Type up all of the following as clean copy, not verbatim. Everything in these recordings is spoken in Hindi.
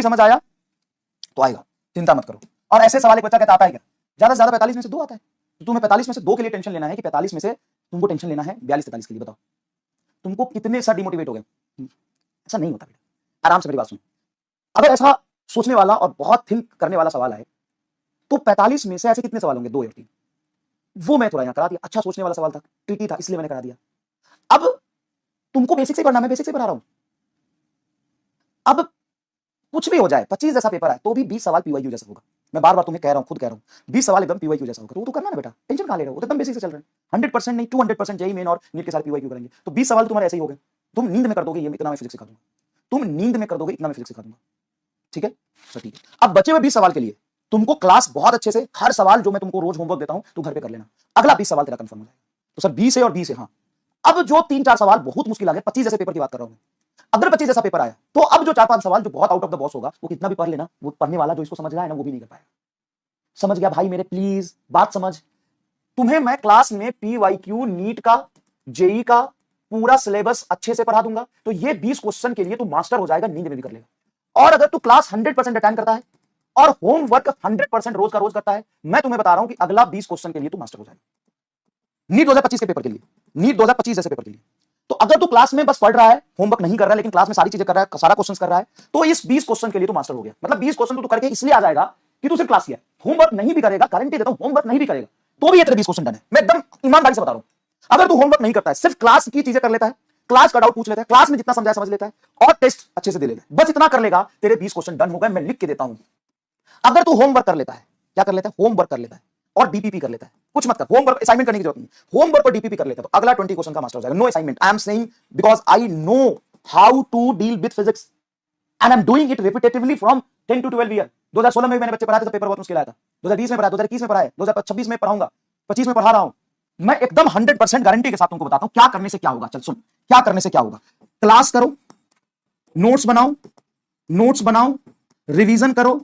समझ आया तो आएगा, चिंता मत करो। और ऐसे सवाल एक बच्चा कहता आता है क्या, ज्यादा से ज्यादा 45 में से 2 आता है, तो तुम्हें 45 में से 2 के लिए टेंशन लेना है कि 45 में से तुमको टेंशन लेना है 42-43 के लिए। बताओ तुमको कितने सर डिमोटिवेट हो गए? ऐसा नहीं होता बेटा, आराम से मेरी बात सुनो। अगर ऐसा सोचने वाला और बहुत थिंक करने वाला सवाल है तो 45 में से ऐसे कितने सवाल होंगे? 2 या 3। वो मैं थोड़ा यहां करा दिया, अच्छा सोचने वाला सवाल था, ट्रिकी था, इसलिए मैंने करा दिया। अब तुमको बेसिक से पढ़ना, मैं बेसिक से पढ़ा रहा हूं। अब कुछ भी हो जाए, 25 जैसा पेपर आए तो भी 20 सवाल पीवाईक्यू जैसा होगा। मैं बार बार तुम्हें कह रहा हूं, खुद कह रहा हूं, 20 सवाल एकदम पीवाईक्यू जैसा होगा। तो वो तो करना ना बेटा, टेंशन कहां ले रहे हो? वो तो एकदम बेसिक से चल रहे हैं। 100% नहीं, 200% जेईई मेन और नीट के साथ पीवाईक्यू करेंगे तो 20 सवाल तुम्हारे ऐसे ही हो गए। तुम नींद में कर दोगे, ये इतना मैं फिजिक्स सिखा दूंगा। तुम नींद में कर दोगे, इतना मैं फिजिक्स सिखा दूंगा। ठीक है, तो ठीक है। अब बचे हुए 20 सवाल के लिए तुमको क्लास बहुत अच्छे से, हर सवाल जो मैं तुमको रोज होमवर्क देता हूं तू घर पे कर लेना। अगला 20 सवाल तेरा कंफर्म हो जाएगा। तो सर 20 है और 20 है, हाँ। अब जो 3-4 सवाल बहुत मुश्किल आ गए, 25 जैसे पेपर की बात कर रहा हूं मैं, अगर 25 जैसा पेपर आया तो अब जो 4-5 सवाल जो बहुत आउट ऑफ द बॉक्स होगा, वो कितना भी पढ़ लेना, वो पढ़ने वाला जो इसको समझ रहा है ना, वो भी नहीं कर पाएगा। समझ गया भाई मेरे? प्लीज बात समझ। तुम्हें मैं क्लास में पीवाईक्यू, नीट का, जेई का पूरा सिलेबस अच्छे से पढ़ा दूंगा, तो ये 20 क्वेश्चन के लिए तू मास्टर हो जाएगा, नींद में भी कर लेगा। और अगर तू क्लास 100% अटेंड करता है और होमवर्क 100% रोज का रोज करता है, मैं तुम्हें बता रहा हूं कि अगला 20 क्वेश्चन के लिए तू मास्टर हो जाएगा। नीट 2025 के पेपर के लिए, नीट 2025 जैसे पेपर के लिए। तो अगर तू क्लास में बस पढ़ रहा है, होमवर्क नहीं कर रहा है, लेकिन क्लास में सारी चीजें कर रहा है, सारा क्वेश्चन कर रहा है, तो इस 20 क्वेश्चन के लिए तू मास्टर हो गया। मतलब 20 क्वेश्चन तू करके इसलिए आ जाएगा कि तू सिर्फ क्लास किया, होमवर्क नहीं भी करेगा, गारंटी देता हूं, होमवर्क नहीं भी करेगा तो भी ये तेरे 20 क्वेश्चन डन है। मैं एकदम ईमानदारी से बता रहा हूं। अगर तू होमवर्क नहीं करता है, सिर्फ क्लास की चीजें कर लेता है, क्लास का डाउट पूछ लेता है, क्लास में जितना समझाया समझ लेता है और टेस्ट अच्छे से दे लेता है, बस इतना कर लेगा, तेरे 20 क्वेश्चन डन हो गए। मैं लिख के देता हूं। अगर तू होमवर्क कर लेता है, क्या कर लेता है? होमवर्क कर लेता है और डीपीपी कर लेता है, कुछ मत कर, होमवर्क असाइनमेंट करने की जरूरत नहीं, होमवर्क और डीपीपी कर लेता है, तो अगला 20 क्वेश्चन का मास्टर हो जाएगा। No assignment, I am saying because I know how to deal with physics and I am doing it repetitively from 10 to 12 year. 2016 में भी मैंने बच्चे पढ़ाए थे तो पेपर बहुत मुश्किल आया था, 2020 में पढ़ाया, 2021 में पढ़ाया, 2026 में पढ़ाऊंगा, 25 में पढ़ा रहा हूं। मैं एकदम 100% गारंटी के साथ तुमको बताता हूं क्या करने से क्या होगा। चल सुन, क्या करने से क्या होगा। क्लास करो, नोट्स बनाओ, नोट्स बनाओ, रिवीजन करो,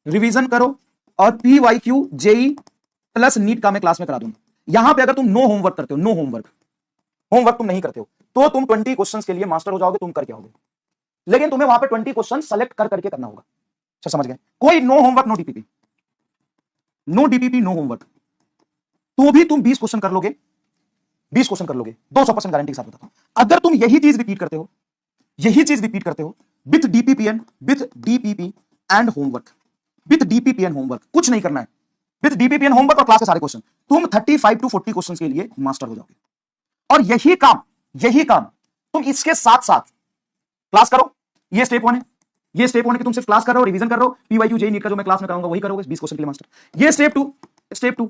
रिवीजन करो, और पीवाईक्यू, जेई प्लस नीट का मैं क्लास में करा दूंगा। यहां पे अगर तुम नो होमवर्क करते हो, नो होमवर्क, होमवर्क तुम नहीं करते हो, तो तुम 20 क्वेश्चंस के लिए मास्टर हो जाओगे, तुम कर क्या होगे। लेकिन तुम्हें वहां पे 20 क्वेश्चन सेलेक्ट कर करके करना होगा। अच्छा समझ गए? कोई no homework, no DPP, no DPP, no homework, तो भी तुम 20 क्वेश्चन कर लोगे, 20 क्वेश्चन कर लोगे, 200% गारंटी के साथ बताता हूं। अगर तुम यही चीज रिपीट करते हो, यही चीज रिपीट करते हो with DPP and homework, with DPP and homework, कुछ नहीं करना है, विथ डीपीपी एंड होमवर्क और क्लास के सारे क्वेश्चन, तुम 35 to 40 क्वेश्चन के लिए मास्टर हो जाओगे। और यही काम तुम इसके साथ साथ क्लास करो। ये स्टेप 1 है, ये स्टेप 1 है कि तुम सिर्फ क्लास कर रहे हो, रिवीजन कर रहे हो, पीवाईक्यू, जेईई, नीट का जो मैं क्लास में कराऊंगा वही करोगे, 20 क्वेश्चन के लिए मास्टर। ये स्टेप 2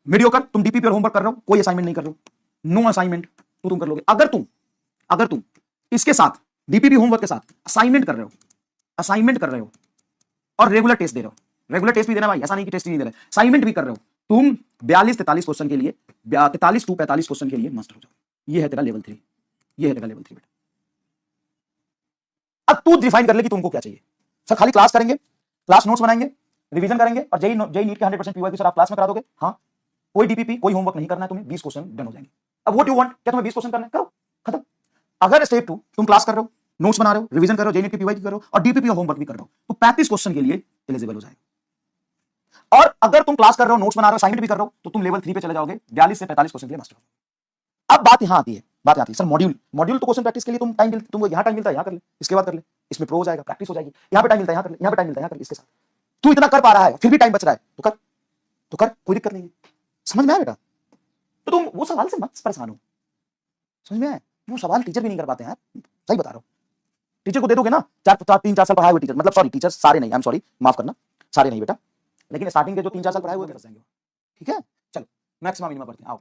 मीडियोकर, तुम डीपीपी और होमवर्क कर रहे हो, कोई असाइनमेंट नहीं कर रहे हो, नो असाइनमेंट, तो तुम कर लोगे। अगर तुम इसके साथ डीपीपी होमवर्क के साथ असाइनमेंट कर रहे हो और रेगुलर टेस्ट दे रहे हो, रेगुलर टेस्ट भी देना भाई, ऐसा नहीं कि टेस्ट ही नहीं दे रहे, असाइनमेंट भी कर रहे हो, तुम 42-43 क्वेश्चन के लिए, 43 to 45 क्वेश्चन के लिए मास्टर हो जाओ। ये है तेरा लेवल 3, ये है तेरा लेवल 3 बेटा। अब तू डिफाइन कर ले कि तुमको क्या चाहिए। सर खाली क्लास करेंगे, क्लास नोट्स बनाएंगे, रिवीजन करेंगे और जेईई नीट के 100% पीवाईक्यू सर आप क्लास में करा दोगे, हाँ, कोई डीपीपी, कोई होमवर्क नहीं करना है तुम्हें, 20 क्वेश्चन डन हो जाएंगे। अब व्हाट यू वांट, क्या तुम्हें 20 क्वेश्चन करना है, करो, खत्म। अगर स्टेप 2 तुम क्लास कर रहे हो, नोट्स बना रहे हो, रिवीजन कर रहे हो, जेईई नीट की पीवाईक्यू कर रहे हो और डीपीपी और होमवर्क भी कर रहे हो, तो 35 क्वेश्चन के लिए एलिजिबल हो जाएगा। और अगर तुम क्लास कर रहे हो, नोट्स बना रहे हो, असाइनमेंट भी कर रहे हो, तो तुम लेवल 3 पे चले जाओगे, 42 से 45 क्वेश्चन के लिए मास्टर हो। अब बात यहां आती है, सर मॉड्यूल तो क्वेश्चन प्रैक्टिस के लिए तुम टाइम, तुमको यहां टाइम मिलता है, यहां कर ले, इसके बाद कर ले, इसमें प्रो हो जाएगा, प्रैक्टिस हो जाएगी। यहां पे टाइम मिलता है, यहां कर ले, यहां पे टाइम मिलता है, यहां कर ले, इसके साथ तू इतना कर पा रहा है, फिर भी टाइम बच रहा है, तो कर, कोई दिक्कत नहीं है। समझ में आया बेटा? तो तुम वो सवाल से मत परेशान हो, समझ में आया? वो सवाल टीचर भी नहीं कर पाते हैं, सही बता रहा हूं। टीचर को दे दोगे ना, 3-4 साल पढ़ाए हुए टीचर, मतलब सॉरी टीचर सारे नहीं, आई एम सॉरी, माफ करना, सारे नहीं बेटा, लेकिन स्टार्टिंग के जो 3-4 साल पढ़ाए हुए कर जाएंगे, ठीक है? चलो मैक्सिमम मिनिमम पढ़ते हैं, आओ।